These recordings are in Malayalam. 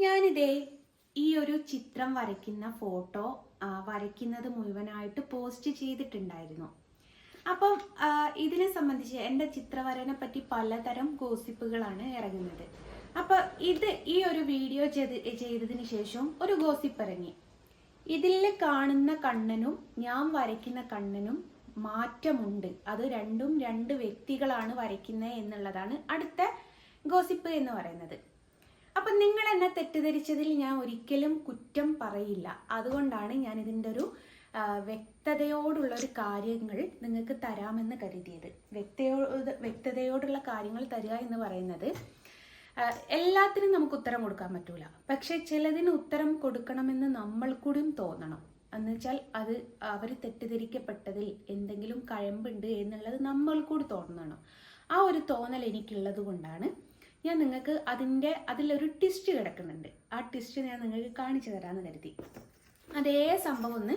ഞാനിതേ ഈ ഒരു ചിത്രം വരയ്ക്കുന്ന ഫോട്ടോ വരയ്ക്കുന്നത് മുഴുവനായിട്ട് പോസ്റ്റ് ചെയ്തിട്ടുണ്ടായിരുന്നു. അപ്പം ഇതിനെ സംബന്ധിച്ച് എൻ്റെ ചിത്രവരനെ പറ്റി പലതരം ഗോസിപ്പുകളാണ് ഇറങ്ങുന്നത്. അപ്പം ഈ ഒരു വീഡിയോ ചെയ്തതിന് ശേഷം ഒരു ഗോസിപ്പ് ഇറങ്ങി. ഇതിൽ കാണുന്ന കണ്ണനും ഞാൻ വരയ്ക്കുന്ന കണ്ണനും മാറ്റമുണ്ട്, അത് രണ്ടും രണ്ട് വ്യക്തികളാണ് വരയ്ക്കുന്നത് എന്നുള്ളതാണ് അടുത്ത ഗോസിപ്പ് എന്ന് പറയുന്നത്. അപ്പം നിങ്ങൾ എന്നെ തെറ്റിദ്ധരിച്ചതിൽ ഞാൻ ഒരിക്കലും കുറ്റം പറയില്ല. അതുകൊണ്ടാണ് ഞാൻ ഇതിൻ്റെ ഒരു വ്യക്തതയോടുള്ള ഒരു കാര്യങ്ങൾ നിങ്ങൾക്ക് തരാമെന്ന് കരുതിയത്. വ്യക്തതയോടുള്ള കാര്യങ്ങൾ തരിക എന്ന് പറയുന്നത് എല്ലാത്തിനും നമുക്ക് ഉത്തരം കൊടുക്കാൻ പറ്റൂല. പക്ഷെ ചിലതിന് ഉത്തരം കൊടുക്കണമെന്ന് നമ്മൾ കൂടിയും തോന്നണം. എന്നുവെച്ചാൽ അത് അവർ തെറ്റിദ്ധരിക്കപ്പെട്ടതിൽ എന്തെങ്കിലും കഴമ്പുണ്ട് എന്നുള്ളത് നമ്മൾ കൂടി തോന്നണം. ആ ഒരു തോന്നൽ എനിക്കുള്ളത് കൊണ്ടാണ് ഞാൻ നിങ്ങൾക്ക് അതിലൊരു ട്വിസ്റ്റ് കിടക്കുന്നുണ്ട്. ആ ട്വിസ്റ്റ് ഞാൻ നിങ്ങൾക്ക് കാണിച്ചു തരാമെന്ന് കരുതി. അതേ സംഭവം ഒന്ന്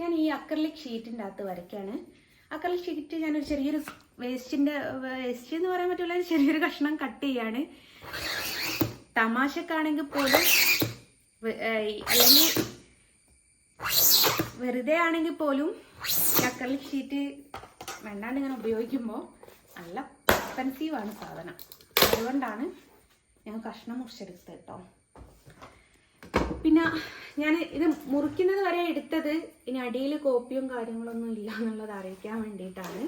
ഞാൻ ഈ അക്രലിക് ഷീറ്റിൻ്റെ അകത്ത് വരയ്ക്കാണ്. അക്രലിക് ഷീറ്റ് ഞാനൊരു ചെറിയൊരു വേസ്റ്റ് എന്ന് പറയാൻ പറ്റില്ല, ചെറിയൊരു കഷ്ണം കട്ട് ചെയ്യാണ്. തമാശക്കാണെങ്കിൽ പോലും അല്ലെങ്കിൽ വെറുതെ ആണെങ്കിൽ പോലും അക്രലിക് ഷീറ്റ് വേണ്ടാണ്ട് ഇങ്ങനെ ഉപയോഗിക്കുമ്പോൾ നല്ല എക്സ്പെൻസീവാണ് സാധനം. അതുകൊണ്ടാണ് ഞാൻ കഷ്ണം മുറിച്ചെടുത്തത് കേട്ടോ. പിന്നെ ഞാൻ ഇത് മുറിക്കുന്നത് വരെ എടുത്തത് ഇനി അടിയിൽ കോപ്പിയും കാര്യങ്ങളൊന്നും ഇല്ല എന്നുള്ളത് അറിയിക്കാൻ വേണ്ടിയിട്ടാണ്.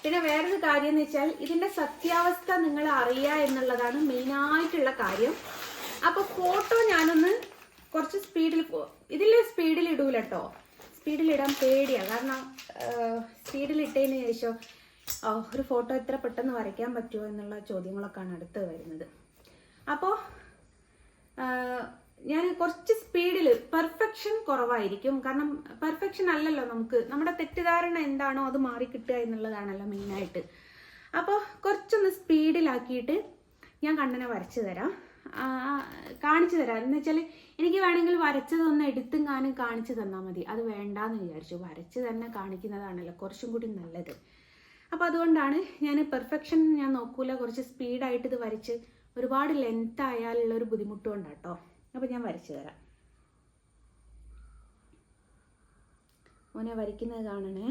പിന്നെ വേറൊരു കാര്യം എന്ന് വെച്ചാൽ ഇതിൻ്റെ സത്യാവസ്ഥ നിങ്ങൾ അറിയുക എന്നുള്ളതാണ് മെയിനായിട്ടുള്ള കാര്യം. അപ്പോൾ ഫോട്ടോ ഞാനൊന്ന് കുറച്ച് സ്പീഡിൽ ഇടൂല കേട്ടോ. സ്പീഡിലിടാൻ പേടിയാണ്. കാരണം സ്പീഡിലിട്ടതിന് ശേഷം ഒരു ഫോട്ടോ എത്ര പെട്ടെന്ന് വരയ്ക്കാൻ പറ്റുമോ എന്നുള്ള ചോദ്യങ്ങളൊക്കെയാണ് അടുത്ത് വരുന്നത്. അപ്പോൾ ഞാൻ കുറച്ച് സ്പീഡിൽ, പെർഫെക്ഷൻ കുറവായിരിക്കും. കാരണം പെർഫെക്ഷൻ അല്ലല്ലോ നമ്മുടെ തെറ്റിദ്ധാരണ എന്താണോ അത് മാറിക്കിട്ടുക എന്നുള്ളതാണല്ലോ മെയിനായിട്ട്. അപ്പോൾ കുറച്ചൊന്ന് സ്പീഡിലാക്കിയിട്ട് ഞാൻ കണ്ണനെ കാണിച്ചു തരാം. എന്ന് വെച്ചാൽ എനിക്ക് വേണമെങ്കിൽ വരച്ചതൊന്ന് എടുത്തും കാണിച്ചു തന്നാൽ മതി. അത് വേണ്ടാന്ന് വിചാരിച്ചു. വരച്ച് തന്നെ കാണിക്കുന്നതാണല്ലോ കുറച്ചും കൂടി നല്ലത്. അപ്പോൾ അതുകൊണ്ടാണ് ഞാൻ പെർഫെക്ഷൻ ഞാൻ നോക്കൂല. കുറച്ച് സ്പീഡായിട്ട് ഇത് വരച്ച് ഒരുപാട് ലെങ്ത് ആയാലുള്ളൊരു ബുദ്ധിമുട്ടും ഉണ്ട് കേട്ടോ. അപ്പോൾ ഞാൻ വരച്ചു തരാം. മോനെ വരയ്ക്കുന്നത് കാണണേ.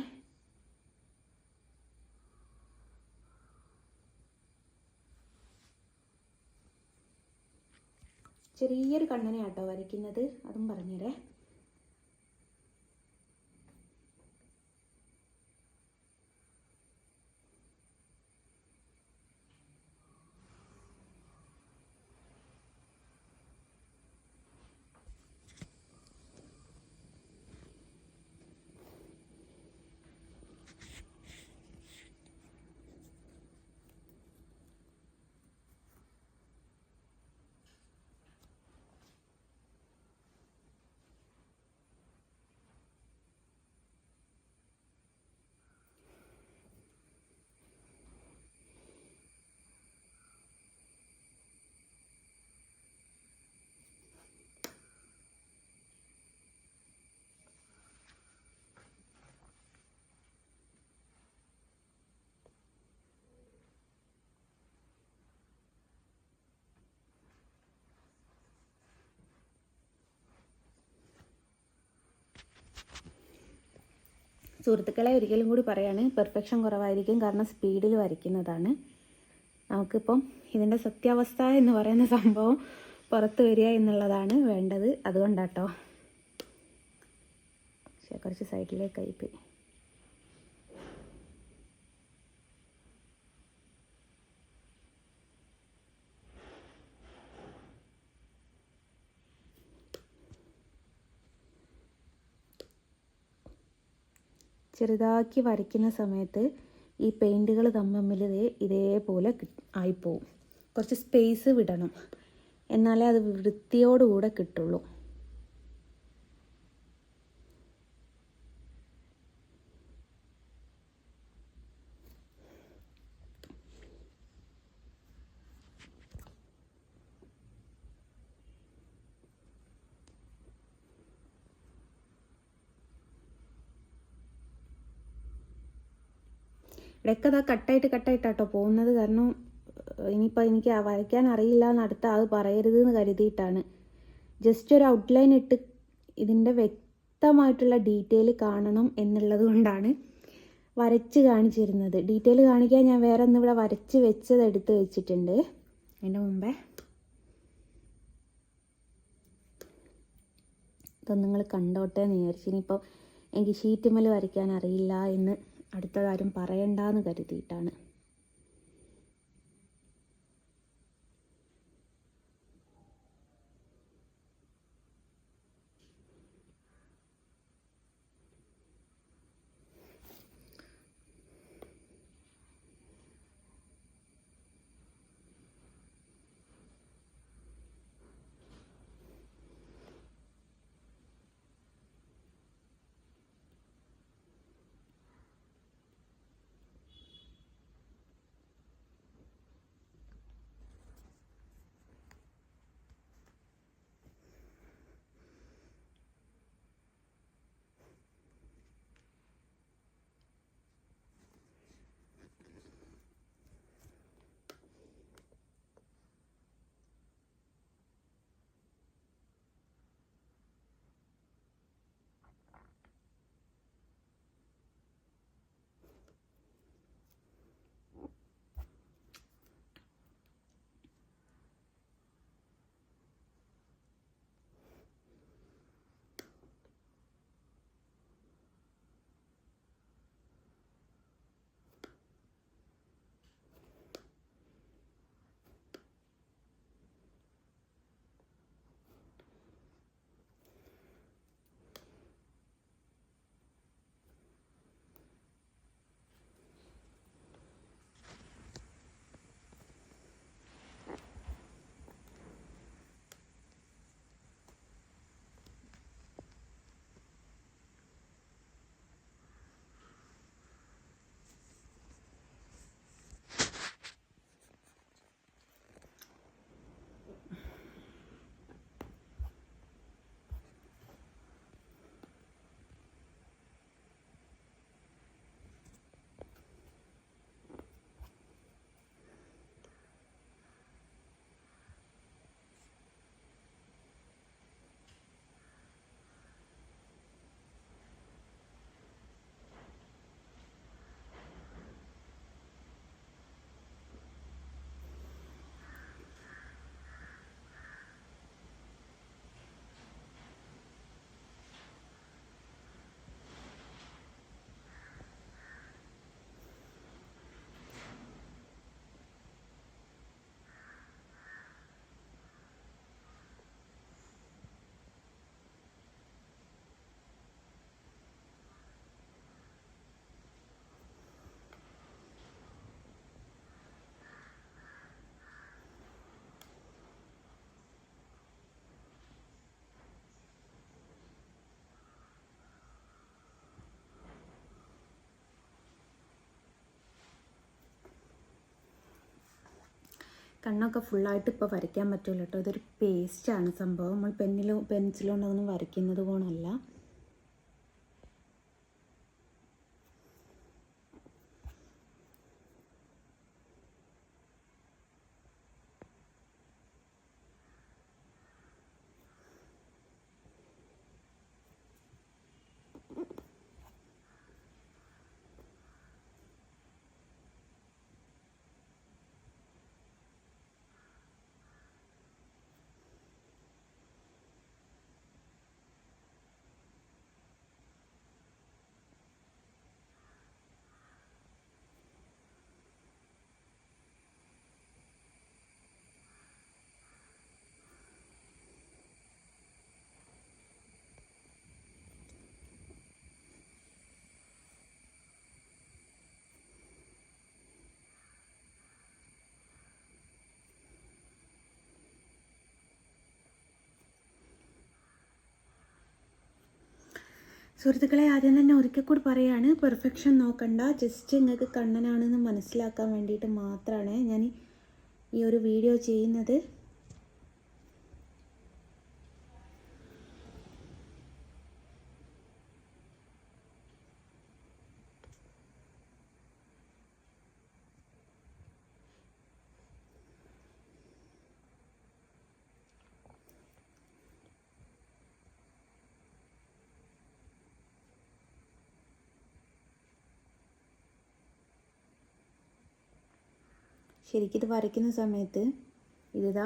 ചെറിയൊരു കണ്ണനെയാട്ടോ വരയ്ക്കുന്നത്, അതും പറഞ്ഞുതരേ. സുഹൃത്തുക്കളെ ഒരിക്കലും കൂടി പറയാണ്, പെർഫെക്ഷൻ കുറവായിരിക്കും. കാരണം സ്പീഡിൽ വരയ്ക്കുന്നതാണ്. നമുക്കിപ്പം ഇതിൻ്റെ സത്യാവസ്ഥ എന്ന് പറയുന്ന സംഭവം പുറത്ത് വരിക എന്നുള്ളതാണ് വേണ്ടത്. അതുകൊണ്ടാട്ടോ. പക്ഷേ കുറച്ച് സൈഡിലേക്ക് ആയിപ്പോയി. ചെറുതാക്കി വരയ്ക്കുന്ന സമയത്ത് ഈ പെയിൻറ്റുകൾ തമ്മിൽ ഇതേപോലെ ആയിപ്പോവും. കുറച്ച് സ്പേസ് വിടണം, എന്നാലേ അത് വൃത്തിയോടുകൂടെ കിട്ടുള്ളൂ. ഇടയ്ക്ക് അത് കട്ടായിട്ടാട്ടോ പോകുന്നത്. കാരണം ഇനിയിപ്പോൾ എനിക്ക് വരയ്ക്കാൻ അറിയില്ല എന്ന് അടുത്ത ആൾ പറയരുത് എന്ന് കരുതിയിട്ടാണ്. ജസ്റ്റ് ഒരു ഔട്ട്ലൈൻ ഇട്ട് ഇതിൻ്റെ വ്യക്തമായിട്ടുള്ള ഡീറ്റെയിൽ കാണണം എന്നുള്ളത് കൊണ്ടാണ് വരച്ച് കാണിച്ചിരുന്നത്. ഡീറ്റെയിൽ കാണിക്കാൻ ഞാൻ വേറെ ഒന്നിവിടെ വരച്ച് വെച്ചത് എടുത്ത് വെച്ചിട്ടുണ്ട്. അതിൻ്റെ മുമ്പേ ഇതൊന്നും നിങ്ങൾ കണ്ടോട്ടെ എന്ന് വിചാരിച്ചു. ഇനിയിപ്പോൾ എനിക്ക് ഷീറ്റുമ്മൽ വരയ്ക്കാൻ അറിയില്ല എന്ന് അടുത്തതാരും പറയണ്ടെന്ന് കരുതിയിട്ടാണ്. കണ്ണൊക്കെ ഫുള്ളായിട്ട് ഇപ്പോൾ വരയ്ക്കാൻ പറ്റില്ല കേട്ടോ. ഇതൊരു പേസ്റ്റാണ് സംഭവം. നമ്മൾ പെൻസിലുകൊണ്ടൊന്നും വരയ്ക്കുന്നത് പോലല്ല. സുഹൃത്തുക്കളെ, ആദ്യം തന്നെ ഒരിക്കൽ കൂടി പറയുകയാണ്, പെർഫെക്ഷൻ നോക്കണ്ട. ജസ്റ്റ് നിങ്ങൾക്ക് കണ്ണനാണെന്ന് മനസ്സിലാക്കാൻ വേണ്ടിയിട്ട് മാത്രമാണ് ഞാൻ ഈ ഒരു വീഡിയോ ചെയ്യുന്നത്. ശരിക്കും ഇത് വരയ്ക്കുന്ന സമയത്ത് ഇതാ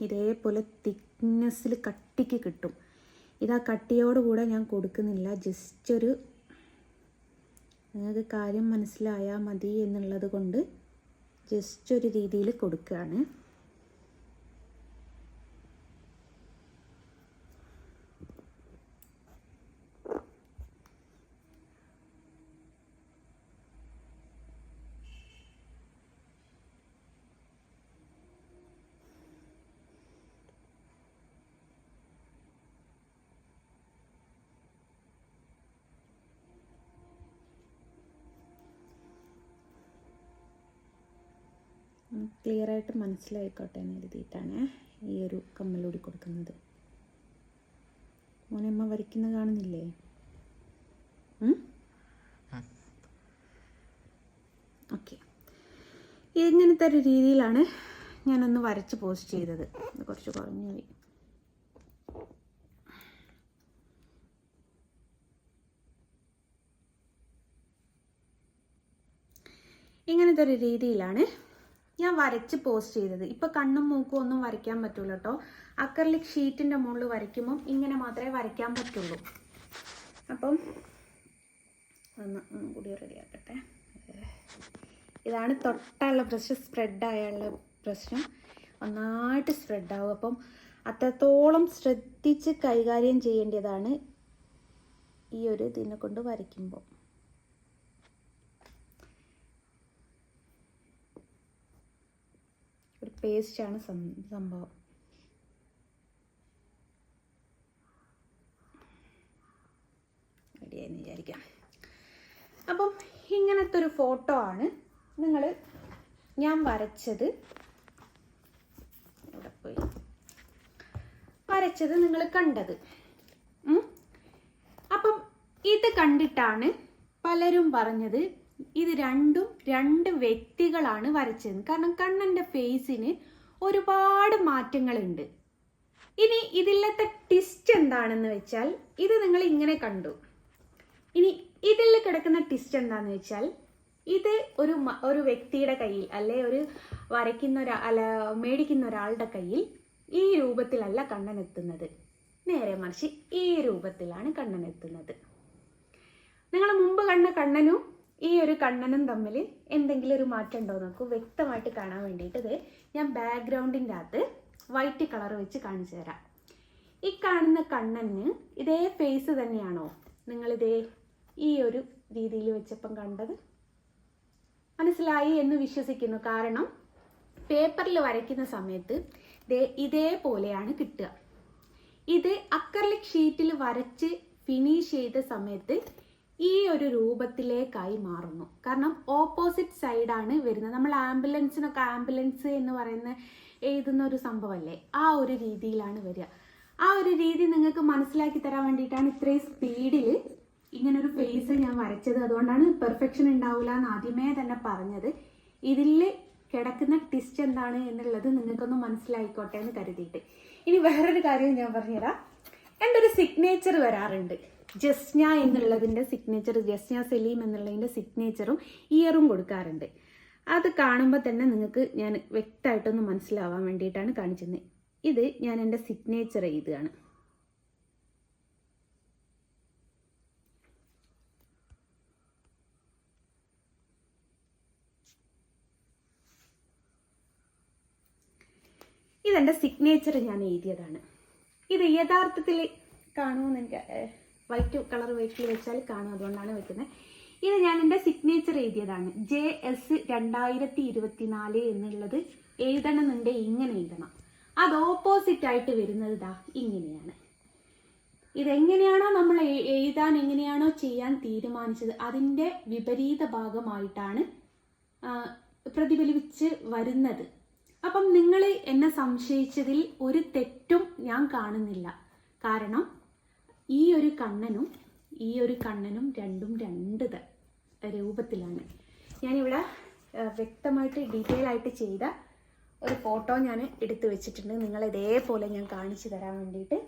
ഇതേപോലെ തിക്നെസ്സിൽ കട്ടിക്ക് കിട്ടും. ഇതാ കട്ടിയോടുകൂടെ ഞാൻ കൊടുക്കുന്നില്ല, ജസ്റ്റ് ഒരു നിങ്ങൾക്ക് കാര്യം മനസ്സിലായാൽ മതി എന്നുള്ളത് കൊണ്ട് ജസ്റ്റ് ഒരു രീതിയിൽ കൊടുക്കുകയാണ്. ക്ലിയറായിട്ട് മനസ്സിലായിക്കോട്ടെ എന്ന് എഴുതിയിട്ടാണ് ഈ ഒരു കമ്മലൂടി കൊടുക്കുന്നത്. മോനമ്മ വരയ്ക്കുന്നത് കാണുന്നില്ലേ? ഓക്കെ, ഇങ്ങനത്തെ ഒരു രീതിയിലാണ് ഞാനൊന്ന് വരച്ച് പോസ്റ്റ് ചെയ്തത്. ഇത് കുറച്ച് കുറഞ്ഞു പോയി. ഇങ്ങനത്തെ ഒരു രീതിയിലാണ് ഞാൻ വരച്ച് പോസ്റ്റ് ചെയ്തത്. ഇപ്പം കണ്ണും മൂക്കും ഒന്നും വരയ്ക്കാൻ പറ്റൂല കേട്ടോ. അക്രലിക് ഷീറ്റിൻ്റെ മുകളിൽ വരയ്ക്കുമ്പം ഇങ്ങനെ മാത്രമേ വരയ്ക്കാൻ പറ്റുള്ളൂ. അപ്പം ഒന്നും കൂടി റെഡിയാക്കട്ടെ. ഇതാണ് തൊട്ടുള്ള പ്രശ്നം, സ്പ്രെഡായുള്ള പ്രശ്നം. നന്നായിട്ട് സ്പ്രെഡാവും. അപ്പം അത്രത്തോളം ശ്രദ്ധിച്ച് കൈകാര്യം ചെയ്യേണ്ടതാണ് ഈ ഒരു ഇതിനെ കൊണ്ട് വരയ്ക്കുമ്പോൾ. ഒരു പേസ്റ്റാണ് സംഭവം. റെഡിയായെന്ന് വിചാരിക്കാം. അപ്പം ഇങ്ങനത്തെ ഒരു ഫോട്ടോ ആണ് ഞാൻ വരച്ചത്. ഇവിടെ പോയി വരച്ചത് നിങ്ങൾ കണ്ടത്. അപ്പം ഇത് കണ്ടിട്ടാണ് പലരും പറഞ്ഞത് ഇത് രണ്ടും രണ്ട് വ്യക്തികളാണ് വരച്ചത്. കാരണം കണ്ണൻ്റെ ഫേസിന് ഒരുപാട് മാറ്റങ്ങളുണ്ട്. ഇനി ഇതിലത്തെ ട്വിസ്റ്റ് എന്താണെന്ന് വെച്ചാൽ ഇത് നിങ്ങൾ ഇങ്ങനെ കണ്ടു. ഇനി ഇതിൽ കിടക്കുന്ന ട്വിസ്റ്റ് എന്താണെന്ന് വെച്ചാൽ ഇത് ഒരു വ്യക്തിയുടെ കയ്യിൽ അല്ലെ ഒരു മേടിക്കുന്ന ഒരാളുടെ കയ്യിൽ ഈ രൂപത്തിലല്ല കണ്ണൻ എത്തുന്നത്. നേരെ മറിച്ച് ഈ രൂപത്തിലാണ് കണ്ണൻ എത്തുന്നത്. നിങ്ങൾ മുമ്പ് കണ്ട കണ്ണനും ഈ ഒരു കണ്ണനും തമ്മിൽ എന്തെങ്കിലും ഒരു മാറ്റം ഉണ്ടോ നോക്കൂ. വ്യക്തമായിട്ട് കാണാൻ വേണ്ടിയിട്ട് ഞാൻ ബാക്ക്ഗ്രൗണ്ടിൻ്റെ അകത്ത് വൈറ്റ് കളർ വെച്ച് കാണിച്ചു തരാം. ഈ കാണുന്ന കണ്ണന് ഇതേ ഫേസ് തന്നെയാണോ നിങ്ങളിതേ ഈ ഒരു രീതിയിൽ വെച്ചപ്പം കണ്ടത്? മനസ്സിലായി എന്ന് വിശ്വസിക്കുന്നു. കാരണം പേപ്പറിൽ വരയ്ക്കുന്ന സമയത്ത് ഇതേപോലെയാണ് കിട്ടുക. ഇത് അക്രലിക് ഷീറ്റിൽ വരച്ച് ഫിനിഷ് ചെയ്ത സമയത്ത് ഈ ഒരു രൂപത്തിലേക്കായി മാറുന്നു. കാരണം ഓപ്പോസിറ്റ് സൈഡാണ് വരുന്നത്. നമ്മൾ ആംബുലൻസ് എന്ന് എഴുതുന്ന ഒരു സംഭവമല്ലേ, ആ ഒരു രീതിയിലാണ് വരിക. ആ ഒരു രീതി നിങ്ങൾക്ക് മനസ്സിലാക്കി തരാൻ വേണ്ടിയിട്ടാണ് ഇത്രയും സ്പീഡിൽ ഇങ്ങനൊരു ഫേസ് ഞാൻ വരച്ചത്. അതുകൊണ്ടാണ് പെർഫെക്ഷൻ ഉണ്ടാവില്ല എന്ന് ആദ്യമേ തന്നെ പറഞ്ഞത്. ഇതിൽ കിടക്കുന്ന ട്വിസ്റ്റ് എന്താണ് എന്നുള്ളത് നിങ്ങൾക്കൊന്ന് മനസ്സിലായിക്കോട്ടെ എന്ന് കരുതിയിട്ട്. ഇനി വേറൊരു കാര്യം ഞാൻ പറഞ്ഞുതരാം. എൻ്റെ ഒരു സിഗ്നേച്ചർ വരാറുണ്ട്. ജസ്ന എന്നുള്ളതിൻ്റെ സിഗ്നേച്ചർ, ജസ്ന സലീം എന്നുള്ളതിൻ്റെ സിഗ്നേച്ചറും ഇയറും കൊടുക്കാറുണ്ട്. അത് കാണുമ്പോൾ തന്നെ നിങ്ങൾക്ക് ഞാൻ വ്യക്തമായിട്ടൊന്ന് മനസ്സിലാവാൻ വേണ്ടിയിട്ടാണ് കാണിച്ചത്. ഇത് ഞാൻ എൻ്റെ സിഗ്നേച്ചർ എഴുതുകയാണ്. ഇതെൻ്റെ സിഗ്നേച്ചർ ഞാൻ എഴുതിയതാണ്. ഇത് യഥാർത്ഥത്തിൽ കാണുമെന്ന് എനിക്ക് വൈറ്റ് കളർ വെച്ചിൽ വെച്ചാൽ കാണും, അതുകൊണ്ടാണ് വെക്കുന്നത്. ഇത് ഞാൻ എൻ്റെ സിഗ്നേച്ചർ എഴുതിയതാണ്. JS 2024 എന്നുള്ളത് എഴുതണമെന്നുണ്ടെങ്കിൽ ഇങ്ങനെ എഴുതണം. അത് ഓപ്പോസിറ്റ് ആയിട്ട് വരുന്നത് ഇതാ ഇങ്ങനെയാണ്. ഇതെങ്ങനെയാണോ നമ്മൾ എങ്ങനെയാണോ ചെയ്യാൻ തീരുമാനിച്ചത് അതിൻ്റെ വിപരീത ഭാഗമായിട്ടാണ് പ്രതിഫലിച്ച് വരുന്നത്. അപ്പം നിങ്ങൾ എന്നെ സംശയിച്ചതിൽ ഒരു തെറ്റും ഞാൻ കാണുന്നില്ല. കാരണം ഈ ഒരു കണ്ണനും രണ്ടും രണ്ട് രൂപത്തിലാണ്. ഞാനിവിടെ വ്യക്തമായിട്ട് ഡീറ്റെയിൽ ആയിട്ട് ചെയ്ത ഒരു ഫോട്ടോ ഞാൻ എടുത്തു വെച്ചിട്ടുണ്ട്. നിങ്ങൾ ഇതേപോലെ ഞാൻ കാണിച്ചു തരാൻ വേണ്ടിയിട്ട്.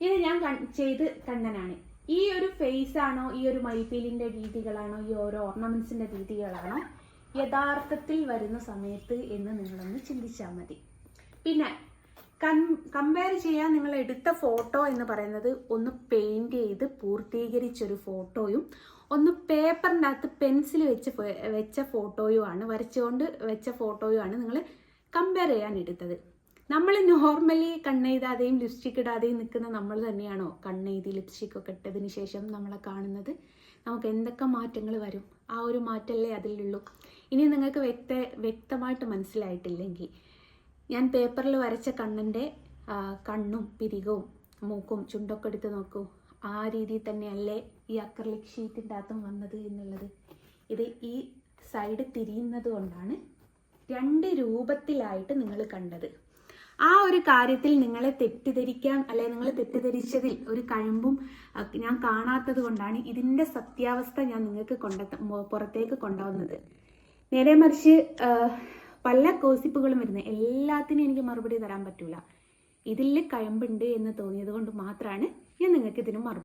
ഇത് ഞാൻ ചെയ്ത് കണ്ണനാണ്. ഈ ഒരു ഫേസ് ആണോ, ഈ ഒരു മയിൽപ്പീലിൻ്റെ രീതികളാണോ, ഈ ഓരോ ഓർണമെൻറ്റ്സിൻ്റെ രീതികളാണോ, യഥാർത്ഥത്തിൽ വരുന്ന സമയത്ത് എന്ന് നിങ്ങളൊന്ന് ചിന്തിച്ചാൽ മതി. പിന്നെ കമ്പയർ ചെയ്യാൻ നിങ്ങൾ എടുത്ത ഫോട്ടോ എന്ന് പറയുന്നത് ഒന്ന് പെയിന്റ് ചെയ്ത് പൂർത്തീകരിച്ചൊരു ഫോട്ടോയും ഒന്ന് പേപ്പറിൻ്റെ അകത്ത് പെൻസിൽ വെച്ച ഫോട്ടോയുമാണ്, വരച്ചുകൊണ്ട് വെച്ച ഫോട്ടോയുമാണ് നിങ്ങൾ കമ്പയർ ചെയ്യാൻ എടുത്തത്. നമ്മൾ നോർമലി കണ്ണെഴുതാതെയും ലിപ്സ്റ്റിക് ഇടാതെയും നിൽക്കുന്ന നമ്മൾ തന്നെയാണോ കണ്ണെഴുതി ലിപ്സ്റ്റിക് ഒക്കെ ഇട്ടതിന് ശേഷം നമ്മളെ കാണുന്നത്? നമുക്ക് എന്തൊക്കെ മാറ്റങ്ങൾ വരും, ആ ഒരു മാറ്റമല്ലേ അതിലുള്ളൂ. ഇനി നിങ്ങൾക്ക് വ്യക്തമായിട്ട് മനസ്സിലായിട്ടില്ലെങ്കിൽ ഞാൻ പേപ്പറിൽ വരച്ച കണ്ണിൻ്റെ കണ്ണും പിരികവും മൂക്കും ചുണ്ടൊക്കെ എടുത്ത് നോക്കൂ. ആ രീതിയിൽ തന്നെയല്ലേ ഈ അക്രലിക് ഷീറ്റിൻ്റെ അകത്തും വന്നത് എന്നുള്ളത്. ഇത് ഈ സൈഡ് തിരിയുന്നത് കൊണ്ടാണ് 2 രൂപത്തിലായിട്ട് നിങ്ങൾ കണ്ടത്. ആ ഒരു കാര്യത്തിൽ നിങ്ങളെ തെറ്റിദ്ധരിക്കാൻ, അല്ലെങ്കിൽ നിങ്ങൾ തെറ്റിദ്ധരിച്ചതിൽ ഒരു കഴമ്പും ഞാൻ കാണാത്തത് കൊണ്ടാണ് ഇതിൻ്റെ സത്യാവസ്ഥ ഞാൻ നിങ്ങൾക്ക് പുറത്തേക്ക് കൊണ്ടുവന്നത്. നേരെ മറിച്ച് പല ഗോസിപ്പുകളും വരുന്നത് എല്ലാത്തിനും എനിക്ക് മറുപടി തരാൻ പറ്റൂല. ഇതിൽ കഴമ്പുണ്ട് എന്ന് തോന്നിയത് കൊണ്ട് മാത്രമാണ് ഞാൻ നിങ്ങൾക്ക് ഇതിന് മറുപടി